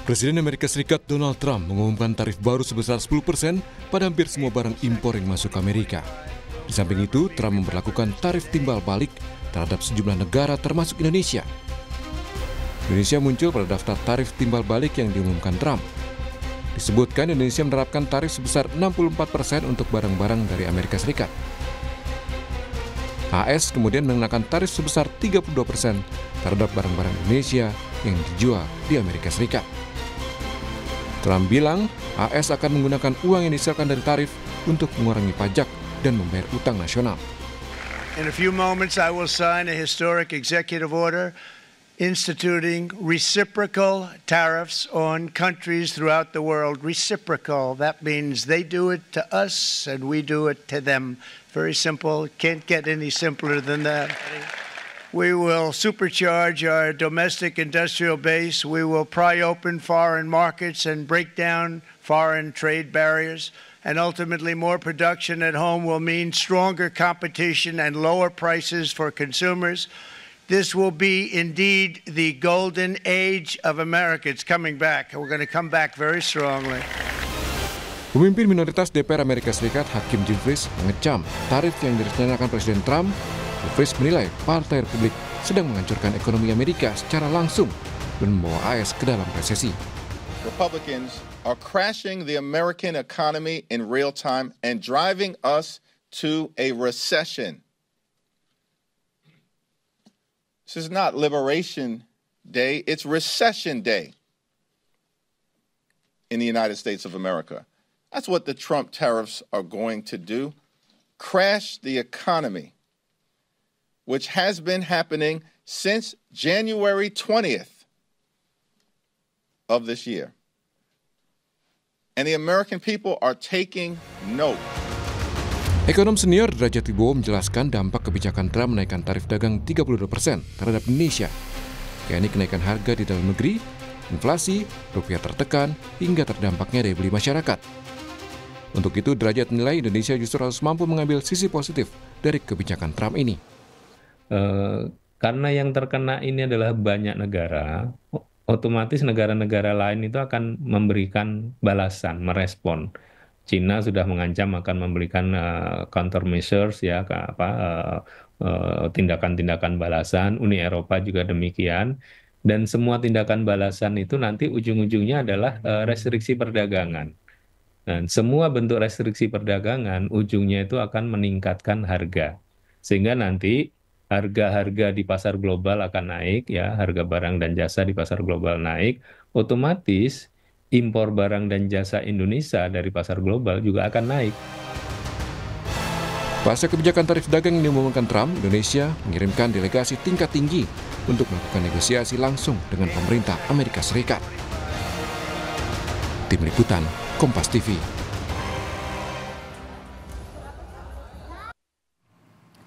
Presiden Amerika Serikat Donald Trump mengumumkan tarif baru sebesar 10% pada hampir semua barang impor yang masuk ke Amerika. Di samping itu, Trump memberlakukan tarif timbal balik terhadap sejumlah negara termasuk Indonesia. Indonesia muncul pada daftar tarif timbal balik yang diumumkan Trump. Disebutkan Indonesia menerapkan tarif sebesar 64% untuk barang-barang dari Amerika Serikat. AS kemudian mengenakan tarif sebesar 32% terhadap barang-barang Indonesia yang dijual di Amerika Serikat. Trump bilang AS akan menggunakan uang yang dihasilkan dari tarif untuk mengurangi pajak dan membayar utang nasional. In a few moments, I will sign a historic executive order instituting reciprocal tariffs on countries throughout the world. Reciprocal, that means they do it to us and we do it to them. Very simple, can't get any simpler than that. We will supercharge our domestic industrial base. We will pry open foreign markets and break down foreign trade barriers. And ultimately, more production at home will mean stronger competition and lower prices for consumers. This will be indeed the golden age of America. It's coming back. We're going to come back very strongly. Pemimpin minoritas DPR Amerika Serikat, Hakim Jeffries, mengecam tarif yang direncanakan Presiden Trump. Jeffries menilai Partai Republik sedang menghancurkan ekonomi Amerika secara langsung dan membawa AS ke dalam resesi. Republicans are crashing the American economy in real time and driving us to a recession. This is not Liberation Day, it's Recession Day in the United States of America. That's what the Trump tariffs are going to do. Crash the economy, which has been happening since January 20th of this year. And the American people are taking note. Ekonom senior Derajat Wibowo menjelaskan dampak kebijakan Trump menaikkan tarif dagang 32% terhadap Indonesia, yakni kenaikan harga di dalam negeri, inflasi, rupiah tertekan, hingga terdampaknya daya beli masyarakat. Untuk itu, Derajat menilai Indonesia justru harus mampu mengambil sisi positif dari kebijakan Trump ini. Karena yang terkena ini adalah banyak negara, otomatis negara-negara lain itu akan memberikan balasan, merespon. Cina sudah mengancam akan memberikan countermeasures, ya, tindakan-tindakan balasan. Uni Eropa juga demikian. Dan semua tindakan balasan itu nanti ujung-ujungnya adalah restriksi perdagangan. Dan semua bentuk restriksi perdagangan ujungnya itu akan meningkatkan harga. Sehingga nanti harga-harga di pasar global akan naik, ya, harga barang dan jasa di pasar global naik, otomatis impor barang dan jasa Indonesia dari pasar global juga akan naik. Pasca kebijakan tarif dagang yang diumumkan Trump, Indonesia mengirimkan delegasi tingkat tinggi untuk melakukan negosiasi langsung dengan pemerintah Amerika Serikat. Tim Liputan, Kompas TV.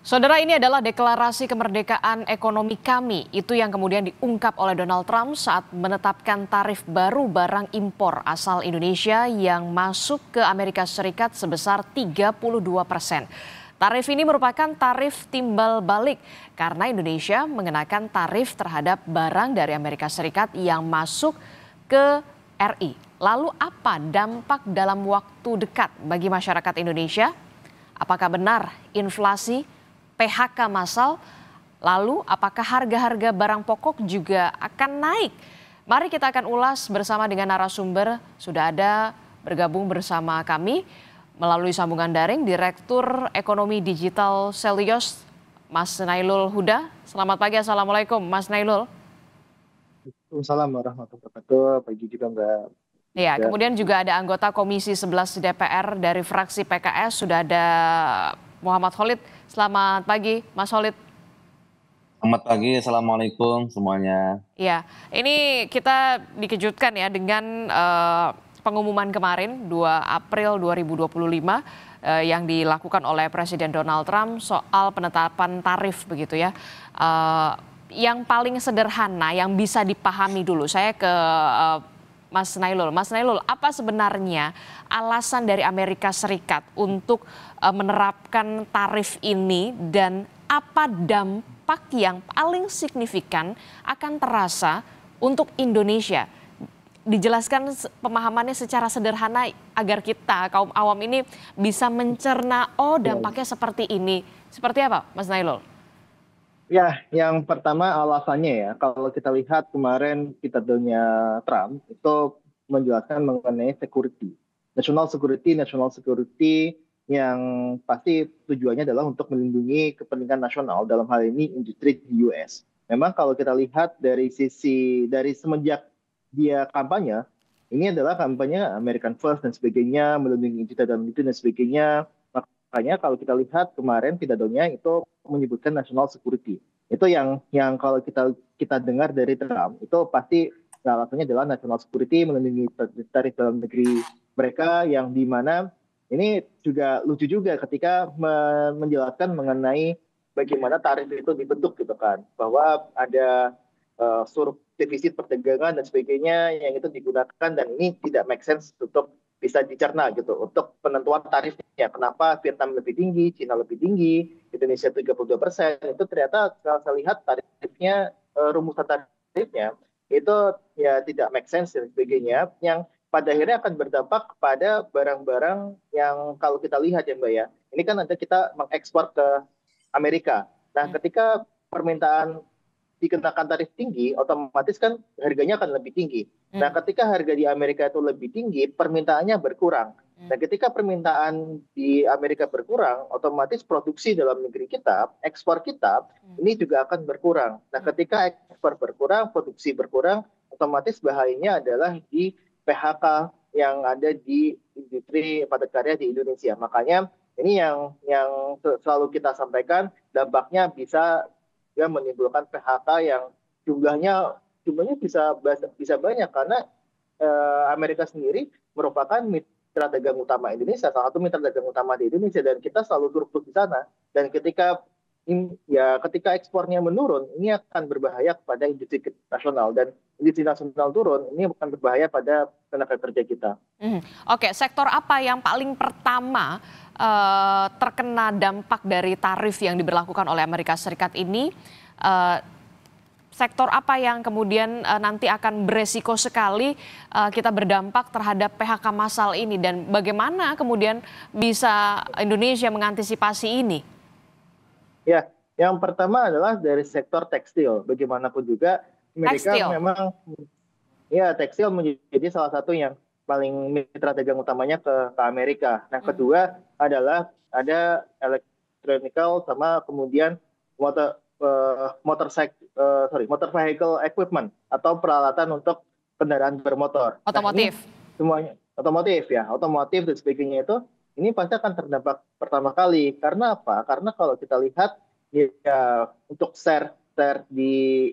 Saudara, ini adalah deklarasi kemerdekaan ekonomi kami. Itu yang kemudian diungkap oleh Donald Trump saat menetapkan tarif baru barang impor asal Indonesia yang masuk ke Amerika Serikat sebesar 32%. Tarif ini merupakan tarif timbal balik karena Indonesia mengenakan tarif terhadap barang dari Amerika Serikat yang masuk ke RI. Lalu apa dampak dalam waktu dekat bagi masyarakat Indonesia? Apakah benar inflasi, PHK massal, lalu apakah harga-harga barang pokok juga akan naik? Mari kita akan ulas bersama dengan narasumber. Sudah ada bergabung bersama kami melalui sambungan daring Direktur Ekonomi Digital Selyos, Mas Nailul Huda. Selamat pagi, Assalamualaikum Mas Nailul. Assalamualaikum warahmatullahi wabarakatuh. Pagi juga Mbak. Ya, kemudian juga ada anggota Komisi 11 DPR dari fraksi PKS, sudah ada Muhammad Khalid. Selamat pagi, Mas Khalid. Selamat pagi, Assalamualaikum semuanya. Ya, ini kita dikejutkan ya dengan pengumuman kemarin 2 April 2025 yang dilakukan oleh Presiden Donald Trump soal penetapan tarif begitu ya. Yang paling sederhana yang bisa dipahami dulu, saya ke Mas Nailul. Mas Nailul, apa sebenarnya alasan dari Amerika Serikat untuk menerapkan tarif ini dan apa dampak yang paling signifikan akan terasa untuk Indonesia? dijelaskan pemahamannya secara sederhana agar kita kaum awam ini bisa mencerna, oh dampaknya seperti ini. Seperti apa, Mas Nailul? Ya, yang pertama alasannya ya, kalau kita lihat kemarin pidatonya Trump itu menjelaskan mengenai security, national security yang pasti tujuannya adalah untuk melindungi kepentingan nasional dalam hal ini industri di US. Memang kalau kita lihat dari semenjak dia kampanye, ini adalah kampanye American First dan sebagainya, melindungi industri dalam itu dan sebagainya. Makanya kalau kita lihat kemarin pidatonya itu menyebutkan national security. Itu yang kalau kita dengar dari Trump, itu pasti salah satunya adalah national security, melindungi tarif dalam negeri mereka, yang di mana ini juga lucu juga ketika menjelaskan mengenai bagaimana tarif itu dibentuk gitu kan. Bahwa ada defisit perdagangan dan sebagainya yang itu digunakan, dan ini tidak make sense untuk bisa dicerna gitu untuk penentuan tarifnya. Kenapa Vietnam lebih tinggi, Cina lebih tinggi, Indonesia 32%, itu ternyata kalau saya lihat tarifnya, rumusan tarifnya itu ya tidak make sense dan sebagainya, yang pada akhirnya akan berdampak kepada barang-barang yang kalau kita lihat ya Mbak ya, ini kan ada kita mengekspor ke Amerika. Nah ketika permintaan dikenakan tarif tinggi, otomatis kan harganya akan lebih tinggi. Nah, ketika harga di Amerika itu lebih tinggi, permintaannya berkurang. Nah, ketika permintaan di Amerika berkurang, otomatis produksi dalam negeri kita, ekspor kita, ini juga akan berkurang. Nah, ketika ekspor berkurang, produksi berkurang, otomatis bahayanya adalah di PHK yang ada di industri padat karya di Indonesia. Makanya ini yang selalu kita sampaikan, dampaknya bisa menimbulkan PHK yang jumlahnya bisa banyak, karena Amerika sendiri merupakan mitra dagang utama Indonesia, salah satu mitra dagang utama di Indonesia, dan kita selalu turut di sana. Dan ketika ekspornya menurun, ini akan berbahaya kepada industri nasional, dan industri nasional turun, ini akan berbahaya pada tenaga kerja kita. Oke, sektor apa yang paling pertama terkena dampak dari tarif yang diberlakukan oleh Amerika Serikat ini? Sektor apa yang kemudian nanti akan beresiko sekali kita berdampak terhadap PHK massal ini, dan bagaimana kemudian bisa Indonesia mengantisipasi ini? Ya, yang pertama adalah dari sektor tekstil. Bagaimanapun juga Amerika memang tekstil menjadi salah satu yang paling mitra dagang utamanya ke Amerika. Nah, kedua adalah ada electronical sama kemudian motor vehicle equipment atau peralatan untuk kendaraan bermotor. Otomotif. Nah, semuanya otomotif dan sebagainya itu ini pasti akan terdampak pertama kali. Karena apa? Karena kalau kita lihat ya untuk share di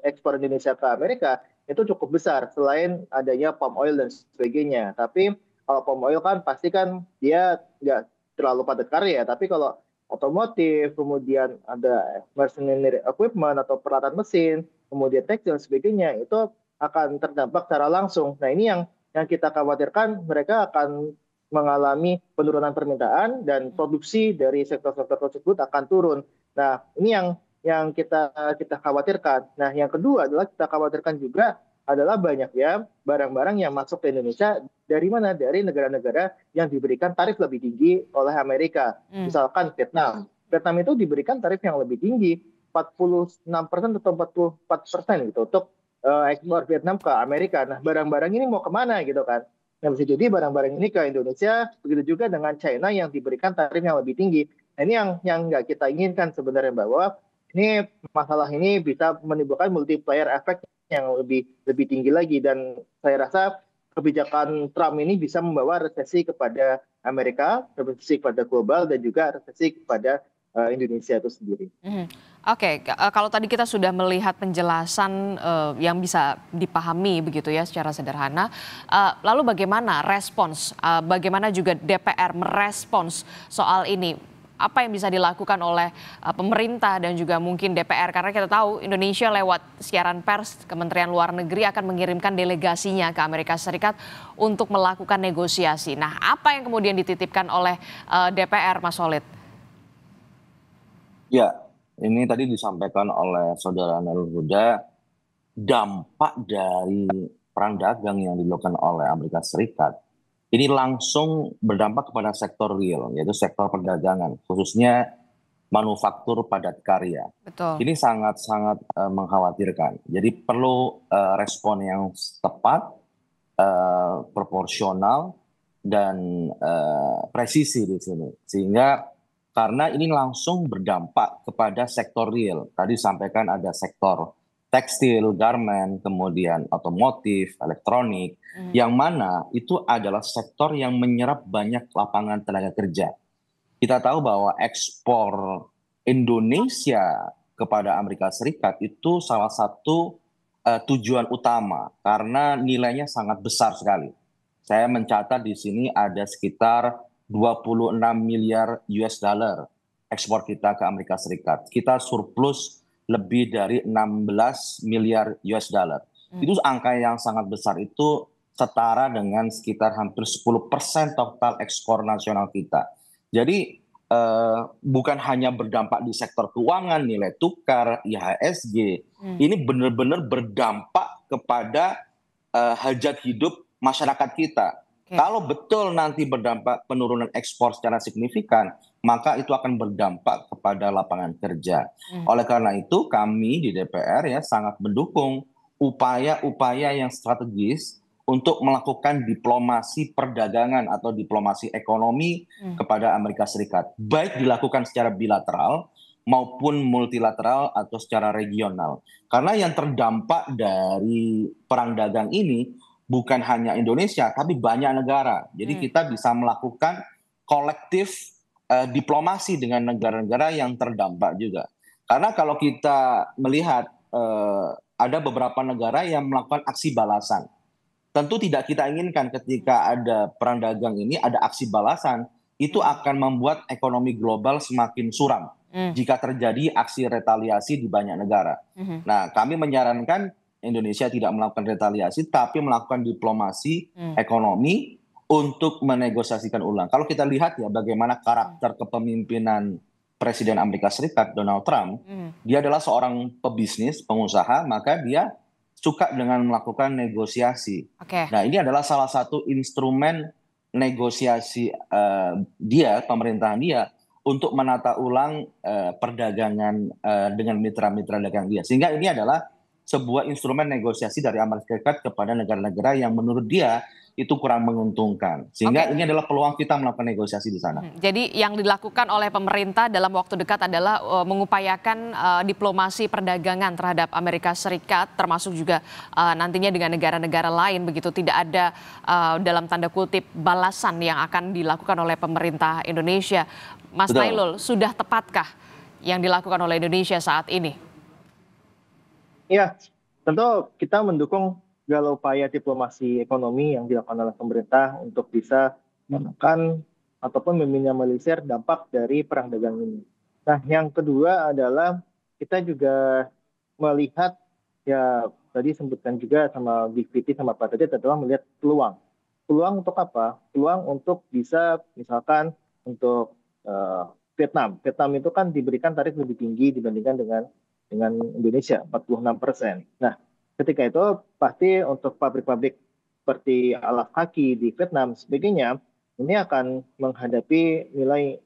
ekspor Indonesia ke Amerika itu cukup besar, selain adanya palm oil dan sebagainya. Tapi kalau palm oil kan pasti kan dia nggak terlalu padat karya, tapi kalau otomotif, kemudian ada machinery equipment atau peralatan mesin, kemudian tekstil dan sebagainya, itu akan terdampak secara langsung. Nah, ini yang kita khawatirkan, mereka akan mengalami penurunan permintaan dan produksi dari sektor-sektor tersebut akan turun. Nah, ini yang kita khawatirkan. Nah, yang kedua adalah kita khawatirkan juga adalah banyaknya barang-barang yang masuk ke Indonesia dari mana? Dari negara-negara yang diberikan tarif lebih tinggi oleh Amerika. Misalkan Vietnam. Vietnam itu diberikan tarif yang lebih tinggi, 46% atau 44% gitu untuk ekspor Vietnam ke Amerika. Nah, barang-barang ini mau kemana gitu kan? Nah, bisa jadi barang-barang ini ke Indonesia, begitu juga dengan China yang diberikan tarif yang lebih tinggi. Nah, ini yang nggak kita inginkan sebenarnya, bahwa ini masalah ini bisa menimbulkan multiplier effect yang lebih tinggi lagi, dan saya rasa kebijakan Trump ini bisa membawa resesi kepada Amerika, resesi kepada global, dan juga resesi kepada Indonesia itu sendiri. Oke, kalau tadi kita sudah melihat penjelasan yang bisa dipahami begitu ya secara sederhana, lalu bagaimana respons, bagaimana juga DPR merespons soal ini? Apa yang bisa dilakukan oleh pemerintah dan juga mungkin DPR, karena kita tahu Indonesia lewat siaran pers Kementerian Luar Negeri akan mengirimkan delegasinya ke Amerika Serikat untuk melakukan negosiasi. Nah, apa yang kemudian dititipkan oleh DPR, Mas Solid? Ya, ini tadi disampaikan oleh Saudara Nailul Huda, dampak dari perang dagang yang dilakukan oleh Amerika Serikat, ini langsung berdampak kepada sektor real, yaitu sektor perdagangan, khususnya manufaktur padat karya. Betul. Ini sangat-sangat mengkhawatirkan. Jadi perlu respon yang tepat, proporsional, dan presisi di sini. Sehingga karena ini langsung berdampak kepada sektor real. Tadi sampaikan ada sektor tekstil, garment, kemudian otomotif, elektronik, yang mana itu adalah sektor yang menyerap banyak lapangan tenaga kerja. Kita tahu bahwa ekspor Indonesia kepada Amerika Serikat itu salah satu tujuan utama karena nilainya sangat besar sekali. Saya mencatat di sini ada sekitar 26 miliar US dollar ekspor kita ke Amerika Serikat. Kita surplus lebih dari 16 miliar US dollar. Itu angka yang sangat besar, itu setara dengan sekitar hampir 10% total ekspor nasional kita. Jadi bukan hanya berdampak di sektor keuangan, nilai tukar, IHSG, ini benar-benar berdampak kepada hajat hidup masyarakat kita. Kalau betul nanti berdampak penurunan ekspor secara signifikan, maka itu akan berdampak kepada lapangan kerja. Oleh karena itu kami di DPR ya sangat mendukung upaya-upaya yang strategis untuk melakukan diplomasi perdagangan atau diplomasi ekonomi kepada Amerika Serikat. Baik dilakukan secara bilateral maupun multilateral atau secara regional. Karena yang terdampak dari perang dagang ini bukan hanya Indonesia, tapi banyak negara. Jadi kita bisa melakukan kolektif diplomasi dengan negara-negara yang terdampak juga. Karena kalau kita melihat ada beberapa negara yang melakukan aksi balasan. Tentu tidak kita inginkan ketika ada perang dagang ini, ada aksi balasan, itu akan membuat ekonomi global semakin suram jika terjadi aksi retaliasi di banyak negara. Nah, kami menyarankan Indonesia tidak melakukan retaliasi, tapi melakukan diplomasi ekonomi untuk menegosiasikan ulang. Kalau kita lihat ya bagaimana karakter kepemimpinan Presiden Amerika Serikat, Donald Trump, dia adalah seorang pebisnis, pengusaha, maka dia suka dengan melakukan negosiasi. Nah, ini adalah salah satu instrumen negosiasi dia, pemerintahan dia, untuk menata ulang perdagangan dengan mitra-mitra dagang dia. Sehingga ini adalah sebuah instrumen negosiasi dari Amerika Serikat kepada negara-negara yang menurut dia itu kurang menguntungkan. Sehingga ini adalah peluang kita melakukan negosiasi di sana. Jadi yang dilakukan oleh pemerintah dalam waktu dekat adalah mengupayakan diplomasi perdagangan terhadap Amerika Serikat, termasuk juga nantinya dengan negara-negara lain, begitu tidak ada dalam tanda kutip balasan yang akan dilakukan oleh pemerintah Indonesia. Mas Nailul, sudah tepatkah yang dilakukan oleh Indonesia saat ini? Ya, tentu kita mendukung segala upaya diplomasi ekonomi yang dilakukan oleh pemerintah untuk bisa menekan ataupun meminimalisir dampak dari perang dagang ini. Nah, yang kedua adalah kita juga melihat, ya tadi sebutkan juga sama Big Viti sama Pak Tedit adalah melihat peluang. Peluang untuk apa? Peluang untuk bisa misalkan untuk Vietnam. Vietnam itu kan diberikan tarif lebih tinggi dibandingkan dengan Indonesia, 46%. Nah, ketika itu pasti untuk pabrik-pabrik seperti alas kaki di Vietnam sebagainya, ini akan menghadapi nilai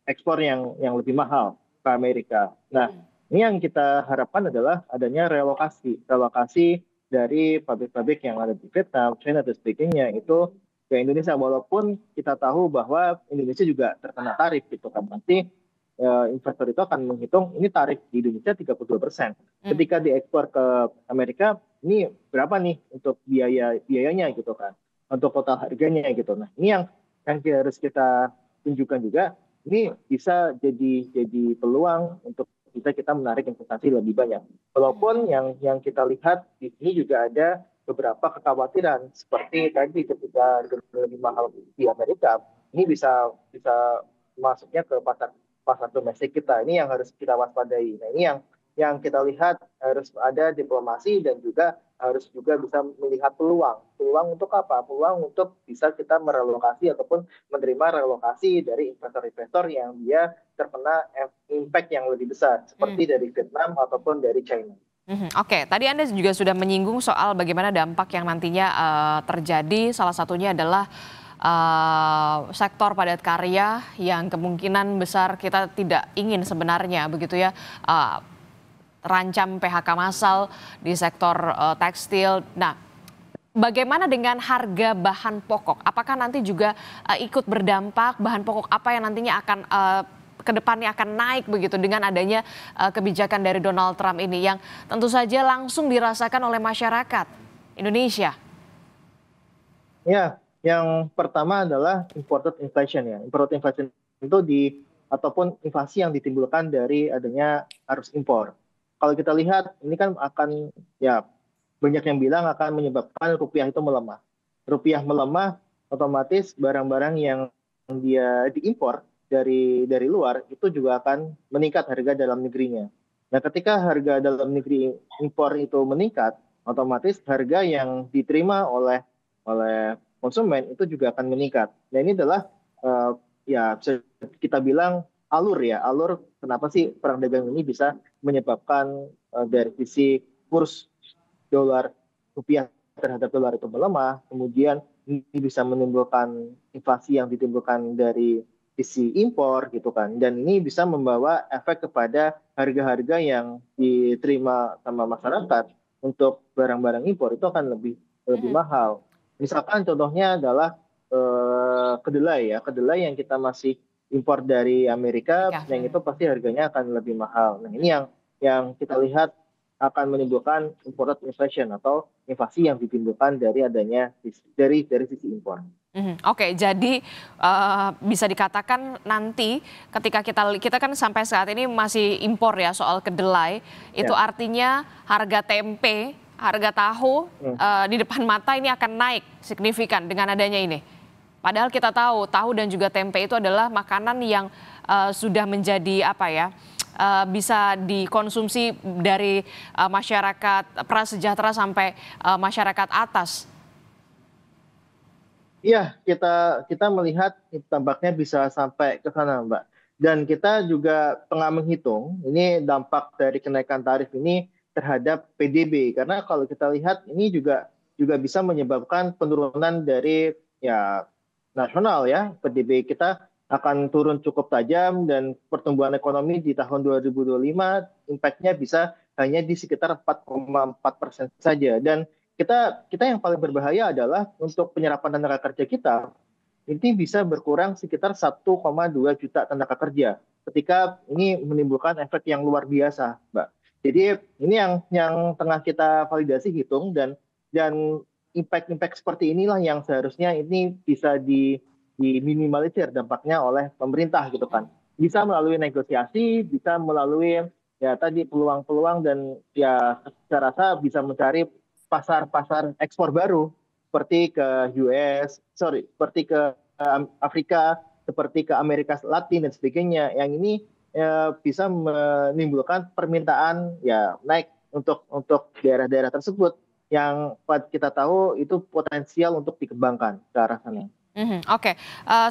ekspor yang lebih mahal ke Amerika. Nah, ini yang kita harapkan adalah adanya relokasi dari pabrik-pabrik yang ada di Vietnam, China dan sebagainya itu ke Indonesia. Walaupun kita tahu bahwa Indonesia juga terkena tarif gitu kan, nanti investor itu akan menghitung ini tarif di Indonesia 32%. Ketika diekspor ke Amerika, ini berapa nih untuk biayanya gitu kan, untuk total harganya gitu. Nah, ini yang harus kita tunjukkan juga, ini bisa jadi peluang untuk kita menarik investasi lebih banyak. Walaupun yang kita lihat di sini juga ada beberapa kekhawatiran seperti tadi ketika lebih mahal di Amerika, ini bisa masuknya ke pasar domestik kita. Ini yang harus kita waspadai. Nah, ini yang kita lihat harus ada diplomasi dan juga harus juga bisa melihat peluang. Peluang untuk apa? Peluang untuk bisa kita merelokasi ataupun menerima relokasi dari investor-investor yang dia terkena impact yang lebih besar seperti dari Vietnam ataupun dari China. Oke, tadi Anda juga sudah menyinggung soal bagaimana dampak yang nantinya terjadi. Salah satunya adalah sektor padat karya yang kemungkinan besar kita tidak ingin sebenarnya begitu ya. Terancam PHK massal di sektor tekstil. Nah, bagaimana dengan harga bahan pokok? Apakah nanti juga ikut berdampak bahan pokok apa yang nantinya akan ke depannya akan naik begitu dengan adanya kebijakan dari Donald Trump ini yang tentu saja langsung dirasakan oleh masyarakat Indonesia? Ya, yang pertama adalah imported inflation ya. Imported inflation itu ataupun inflasi yang ditimbulkan dari adanya arus impor. Kalau kita lihat ini kan akan ya banyak yang bilang akan menyebabkan rupiah itu melemah. Rupiah melemah, otomatis barang-barang yang dia diimpor dari luar itu juga akan meningkat harga dalam negerinya. Nah, ketika harga dalam negeri impor itu meningkat, otomatis harga yang diterima oleh konsumen itu juga akan meningkat. Nah, ini adalah ya bisa kita bilang alur kenapa sih perang dagang ini bisa menyebabkan dari sisi kurs dolar rupiah terhadap dolar itu melemah, kemudian ini bisa menimbulkan inflasi yang ditimbulkan dari sisi impor gitu kan, dan ini bisa membawa efek kepada harga-harga yang diterima sama masyarakat untuk barang-barang impor itu akan lebih mahal. Misalkan contohnya adalah kedelai yang kita masih impor dari Amerika, yang itu pasti harganya akan lebih mahal. Nah, ini yang kita lihat akan menimbulkan imported inflation atau inflasi yang ditimbulkan dari adanya dari sisi impor. Oke, jadi bisa dikatakan nanti ketika kita kan sampai saat ini masih impor ya soal kedelai, itu artinya harga tempe, harga tahu di depan mata ini akan naik signifikan dengan adanya ini. Padahal kita tahu dan juga tempe itu adalah makanan yang sudah menjadi bisa dikonsumsi dari masyarakat prasejahtera sampai masyarakat atas. Iya, kita melihat tampaknya bisa sampai ke sana, Mbak. Dan kita juga tengah menghitung ini dampak dari kenaikan tarif ini terhadap PDB, karena kalau kita lihat ini juga bisa menyebabkan penurunan dari ya nasional ya. PDB kita akan turun cukup tajam dan pertumbuhan ekonomi di tahun 2025 impact-nya bisa hanya di sekitar 4,4% saja. Dan kita yang paling berbahaya adalah untuk penyerapan tenaga kerja kita ini bisa berkurang sekitar 1,2 juta tenaga kerja ketika ini menimbulkan efek yang luar biasa, Mbak. Jadi ini yang tengah kita validasi hitung dan impact seperti inilah yang seharusnya ini bisa diminimalisir dampaknya oleh pemerintah gitu kan. Bisa melalui negosiasi, bisa melalui ya tadi peluang-peluang dan ya saya rasa bisa mencari pasar ekspor baru seperti ke seperti ke Afrika, seperti ke Amerika Latin dan sebagainya. Yang ini bisa menimbulkan permintaan ya naik untuk daerah-daerah tersebut yang kita tahu itu potensial untuk dikembangkan ke arah sana. Oke,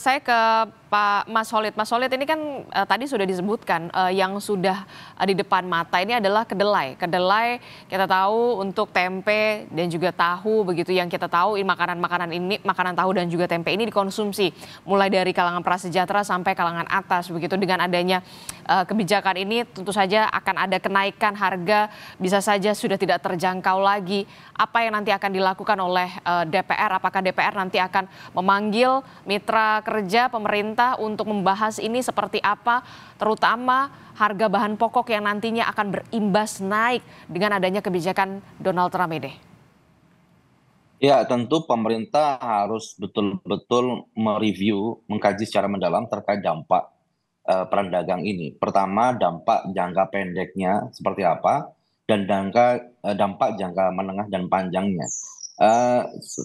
saya ke Pak Mas Holid. Mas Holid ini kan tadi sudah disebutkan yang sudah di depan mata ini adalah kedelai. Kedelai kita tahu untuk tempe dan juga tahu begitu yang kita tahu makanan tahu dan juga tempe ini dikonsumsi mulai dari kalangan prasejahtera sampai kalangan atas begitu. Dengan adanya kebijakan ini tentu saja akan ada kenaikan harga, bisa saja sudah tidak terjangkau lagi. Apa yang nanti akan dilakukan oleh DPR? Apakah DPR nanti akan memanggil mitra kerja pemerintah untuk membahas ini seperti apa, terutama harga bahan pokok yang nantinya akan berimbas naik dengan adanya kebijakan Donald Trump ini? Ya, tentu pemerintah harus betul-betul mereview, mengkaji secara mendalam terkait dampak perang dagang ini. Pertama, dampak jangka pendeknya seperti apa, dan dampak jangka menengah dan panjangnya.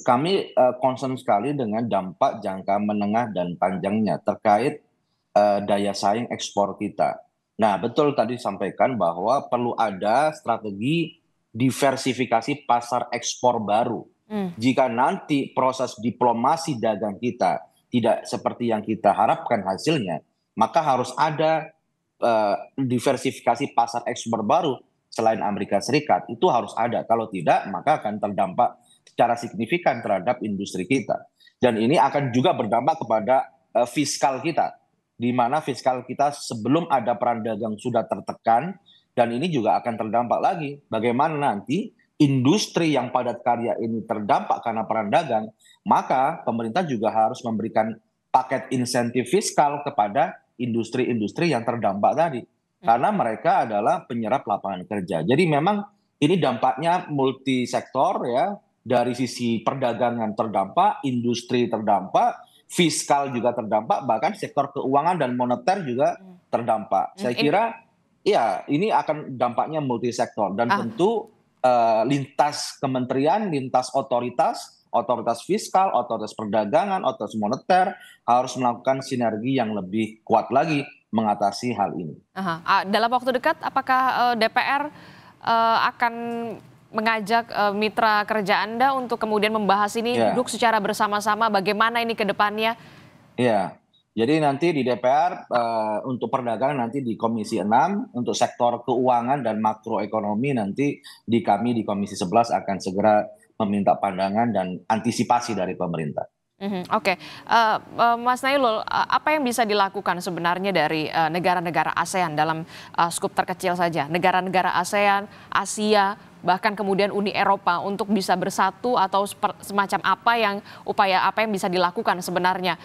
Kami concern sekali dengan dampak jangka menengah dan panjangnya terkait daya saing ekspor kita. Nah, betul tadi disampaikan bahwa perlu ada strategi diversifikasi pasar ekspor baru. Jika nanti proses diplomasi dagang kita tidak seperti yang kita harapkan hasilnya, maka harus ada diversifikasi pasar ekspor baru selain Amerika Serikat itu harus ada. Kalau tidak, maka akan terdampak secara signifikan terhadap industri kita. Dan ini akan juga berdampak kepada fiskal kita, di mana fiskal kita sebelum ada perang dagang sudah tertekan, dan ini juga akan terdampak lagi. Bagaimana nanti industri yang padat karya ini terdampak karena perang dagang, maka pemerintah juga harus memberikan paket insentif fiskal kepada industri-industri yang terdampak tadi. Karena mereka adalah penyerap lapangan kerja. Jadi memang ini dampaknya multisektor ya, dari sisi perdagangan terdampak, industri terdampak, fiskal juga terdampak, bahkan sektor keuangan dan moneter juga terdampak. Saya kira ya ini akan dampaknya multisektor dan tentu lintas kementerian, lintas otoritas fiskal, otoritas perdagangan, otoritas moneter harus melakukan sinergi yang lebih kuat lagi mengatasi hal ini. Dalam waktu dekat, apakah DPR akan mengajak mitra kerja Anda untuk kemudian membahas ini, duduk secara bersama-sama bagaimana ini ke depannya? Iya, jadi nanti di DPR untuk perdagangan nanti di Komisi 6, untuk sektor keuangan dan makroekonomi nanti kami di Komisi 11 akan segera meminta pandangan dan antisipasi dari pemerintah. Oke. Mas Nailul, apa yang bisa dilakukan sebenarnya dari negara-negara ASEAN dalam skup terkecil saja, negara-negara ASEAN, Asia, bahkan kemudian Uni Eropa untuk bisa bersatu atau semacam upaya apa yang bisa dilakukan sebenarnya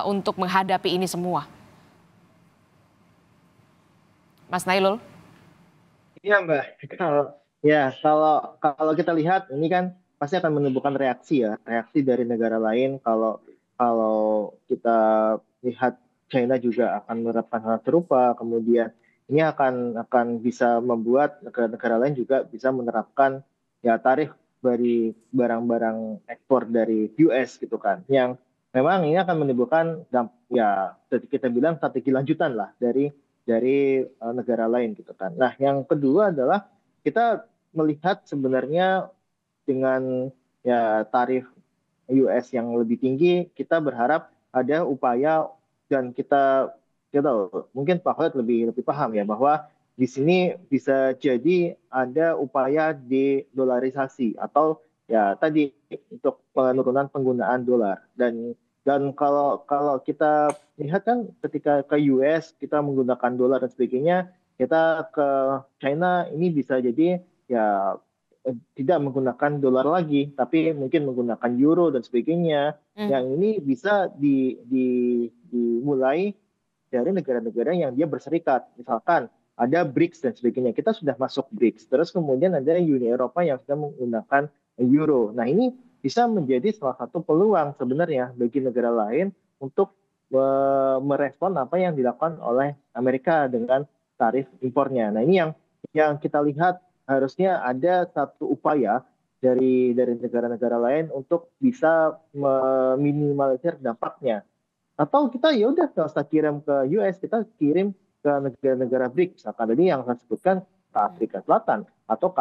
untuk menghadapi ini semua? Mas Nailul? Iya Mbak, kalau kita lihat ini kan pasti akan menimbulkan reaksi dari negara lain. Kalau kita lihat China juga akan menerapkan hal serupa, kemudian ini akan bisa membuat negara-negara lain juga bisa menerapkan tarif dari barang-barang ekspor dari US gitu kan, yang memang ini akan menimbulkan kita bilang strategi lanjutan lah dari negara lain gitu kan. Nah, yang kedua adalah kita melihat sebenarnya dengan tarif US yang lebih tinggi, kita berharap ada upaya, dan kita mungkin Pak Khalid lebih paham ya, bahwa di sini bisa jadi ada upaya de-dolarisasi atau tadi untuk penurunan penggunaan dolar. Dan kalau kita lihat kan ketika ke US kita menggunakan dolar dan sebagainya, kita ke China ini bisa jadi tidak menggunakan dolar lagi, tapi mungkin menggunakan euro dan sebagainya. Yang ini bisa dimulai dari negara-negara yang dia berserikat. Misalkan ada BRICS dan sebagainya. Kita sudah masuk BRICS. Terus kemudian ada Uni Eropa yang sudah menggunakan euro. Nah, ini bisa menjadi salah satu peluang sebenarnya bagi negara lain untuk merespon apa yang dilakukan oleh Amerika dengan tarif impornya. Nah, ini yang kita lihat harusnya ada satu upaya dari negara-negara lain untuk bisa meminimalisir dampaknya. Atau kita udah nggak usah kirim ke US, kita kirim ke negara-negara BRICS. Misalkan tadi yang saya sebutkan ke Afrika Selatan, atau ke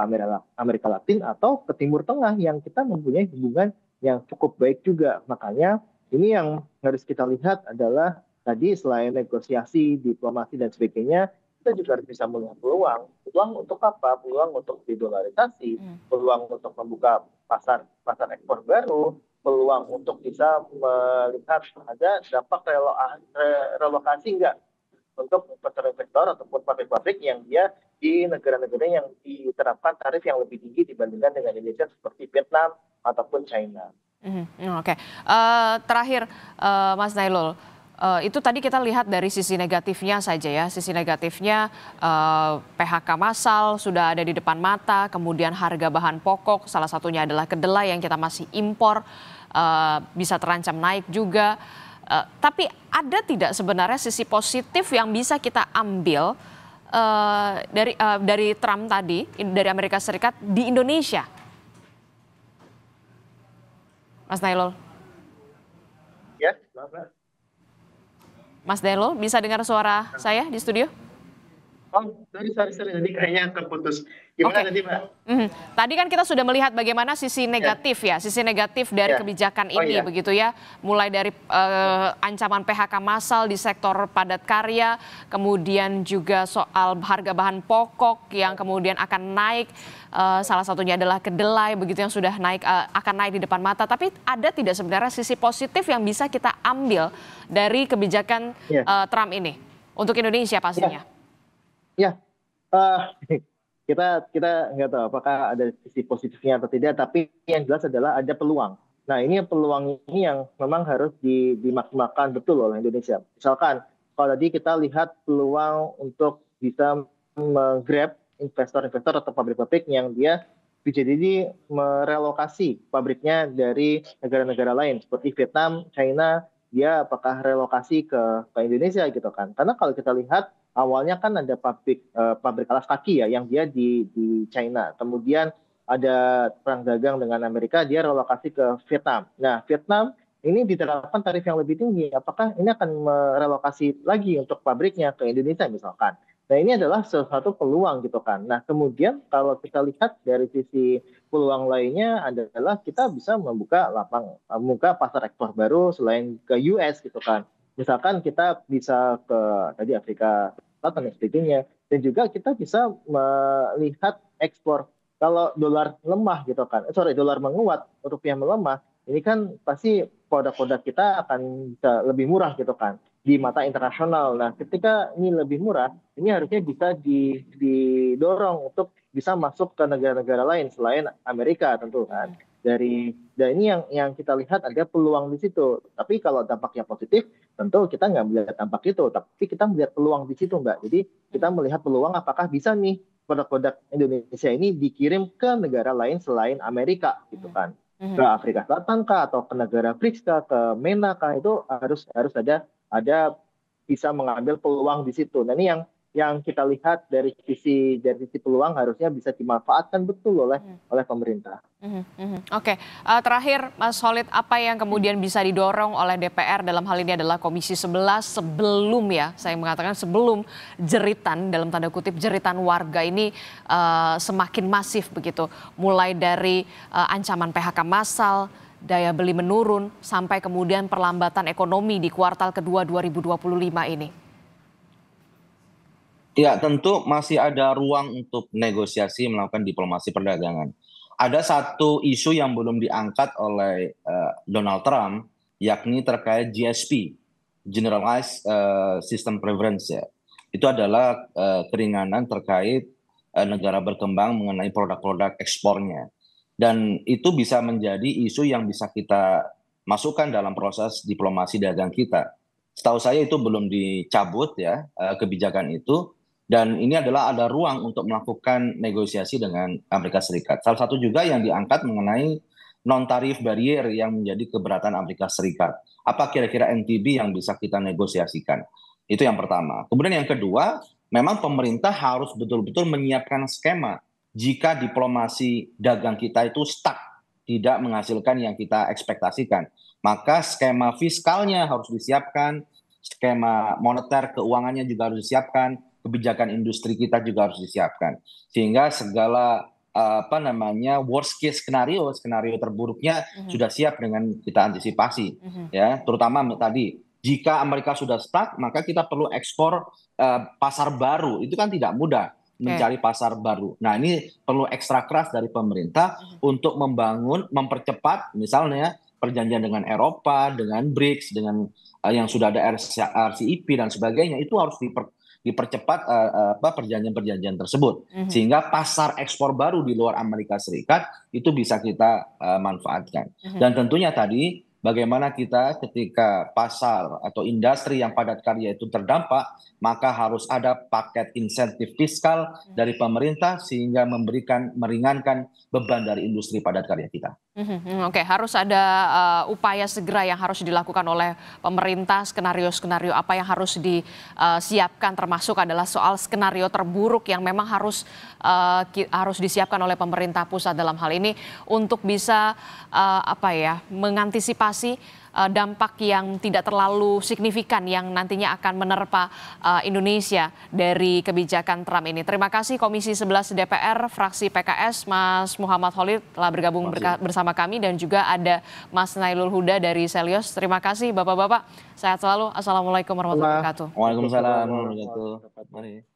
Amerika Latin, atau ke Timur Tengah yang kita mempunyai hubungan yang cukup baik juga. Makanya ini yang harus kita lihat adalah tadi selain negosiasi, diplomasi dan sebagainya, kita juga harus bisa melihat peluang. Peluang untuk apa? Peluang untuk dedolarisasi, peluang untuk membuka pasar ekspor baru, peluang untuk bisa melihat ada dampak relokasi enggak untuk investor ataupun pabrik-pabrik yang dia di negara-negara yang diterapkan tarif yang lebih tinggi dibandingkan dengan Indonesia seperti Vietnam ataupun China. Oke. Terakhir Mas Nailul, itu tadi kita lihat dari sisi negatifnya saja ya. Sisi negatifnya PHK massal sudah ada di depan mata, kemudian harga bahan pokok salah satunya adalah kedelai yang kita masih impor bisa terancam naik juga. Tapi ada tidak sebenarnya sisi positif yang bisa kita ambil dari Trump tadi, dari Amerika Serikat di Indonesia? Mas Nailul. Ya, Mas Nailul, bisa dengar suara saya di studio? Oh, sorry. Jadi kayaknya terputus. Gimana tadi, Mbak? Tadi kan kita sudah melihat bagaimana sisi negatif sisi negatif dari kebijakan ini begitu ya. Mulai dari ancaman PHK massal di sektor padat karya, kemudian juga soal harga bahan pokok yang kemudian akan naik, salah satunya adalah kedelai begitu yang sudah naik akan naik di depan mata. Tapi ada tidak sebenarnya sisi positif yang bisa kita ambil dari kebijakan Trump ini untuk Indonesia pastinya? Kita nggak tahu apakah ada sisi positifnya atau tidak, tapi yang jelas adalah ada peluang. Nah, ini peluang ini yang memang harus dimaksimalkan betul oleh Indonesia. Misalkan, kalau tadi kita lihat peluang untuk bisa meng-grab investor-investor atau pabrik-pabrik yang dia bisa jadi merelokasi pabriknya dari negara-negara lain, seperti Vietnam, China, dia apakah relokasi ke Indonesia gitu kan. Karena kalau kita lihat, awalnya kan ada pabrik alas kaki ya yang dia di China. Kemudian ada perang dagang dengan Amerika, dia relokasi ke Vietnam. Nah, Vietnam ini diterapkan tarif yang lebih tinggi. Apakah ini akan merelokasi lagi untuk pabriknya ke Indonesia misalkan? Nah, ini adalah salah satu peluang gitu kan. Nah, kemudian kalau kita lihat dari sisi peluang lainnya adalah kita bisa membuka pasar ekspor baru selain ke US gitu kan. Misalkan kita bisa ke tadi Afrika Selatan dan sebagainya, dan juga kita bisa melihat ekspor. Kalau dolar lemah gitu kan, dolar menguat, rupiah melemah, ini kan pasti produk-produk kita akan bisa lebih murah gitu kan di mata internasional. Nah, ketika ini lebih murah, ini harusnya bisa didorong untuk bisa masuk ke negara-negara lain selain Amerika tentu kan. Dan ini yang kita lihat ada peluang di situ. Tapi kalau dampaknya positif, tentu kita nggak melihat dampak itu, tapi kita melihat peluang di situ, Mbak. Jadi kita melihat peluang apakah bisa nih produk-produk Indonesia ini dikirim ke negara lain selain Amerika gitu kan. Ke Afrika Selatan kah, atau ke negara BRICS kah, ke MENA kah, itu harus ada bisa mengambil peluang di situ. Nah, ini yang kita lihat dari sisi peluang harusnya bisa dimanfaatkan betul oleh pemerintah. Oke. Terakhir Mas Khalid, apa yang kemudian bisa didorong oleh DPR dalam hal ini adalah Komisi 11 sebelum saya mengatakan sebelum jeritan dalam tanda kutip jeritan warga ini semakin masif begitu, mulai dari ancaman PHK massal, daya beli menurun, sampai kemudian perlambatan ekonomi di kuartal kedua 2025 ini. Ya, tentu masih ada ruang untuk negosiasi melakukan diplomasi perdagangan. Ada satu isu yang belum diangkat oleh Donald Trump, yakni terkait GSP, Generalized System Preference. Itu adalah keringanan terkait negara berkembang mengenai produk-produk ekspornya. Dan itu bisa menjadi isu yang bisa kita masukkan dalam proses diplomasi dagang kita. Setahu saya itu belum dicabut kebijakan itu. Dan ini adalah ada ruang untuk melakukan negosiasi dengan Amerika Serikat. Salah satu juga yang diangkat mengenai non-tarif barrier yang menjadi keberatan Amerika Serikat. Apa kira-kira NTB yang bisa kita negosiasikan? Itu yang pertama. Kemudian yang kedua, memang pemerintah harus betul-betul menyiapkan skema jika diplomasi dagang kita itu stuck, tidak menghasilkan yang kita ekspektasikan. Maka skema fiskalnya harus disiapkan, skema moneter keuangannya juga harus disiapkan, kebijakan industri kita juga harus disiapkan, sehingga segala worst case skenario terburuknya sudah siap dengan kita antisipasi, terutama tadi jika Amerika sudah stuck, maka kita perlu ekspor pasar baru. Itu kan tidak mudah mencari pasar baru. Nah, ini perlu ekstra keras dari pemerintah untuk mempercepat misalnya perjanjian dengan Eropa, dengan BRICS, dengan yang sudah ada RCEP dan sebagainya, itu harus dipercepat perjanjian-perjanjian tersebut, sehingga pasar ekspor baru di luar Amerika Serikat itu bisa kita manfaatkan. Dan tentunya tadi bagaimana kita ketika pasar atau industri yang padat karya itu terdampak, maka harus ada paket insentif fiskal dari pemerintah sehingga meringankan beban dari industri padat karya kita. Oke, harus ada upaya segera yang harus dilakukan oleh pemerintah, skenario-skenario apa yang harus disiapkan, termasuk adalah soal skenario terburuk yang memang harus disiapkan oleh pemerintah pusat dalam hal ini untuk bisa mengantisipasi dampak yang tidak terlalu signifikan yang nantinya akan menerpa Indonesia dari kebijakan Trump ini. Terima kasih Komisi 11 DPR fraksi PKS Mas Muhammad Khalid telah bergabung bersama kami, dan juga ada Mas Nailul Huda dari Selyos. Terima kasih Bapak-bapak. Sehat selalu. Assalamualaikum warahmatullahi wabarakatuh. Waalaikumsalam warahmatullahi wabarakatuh. Mari.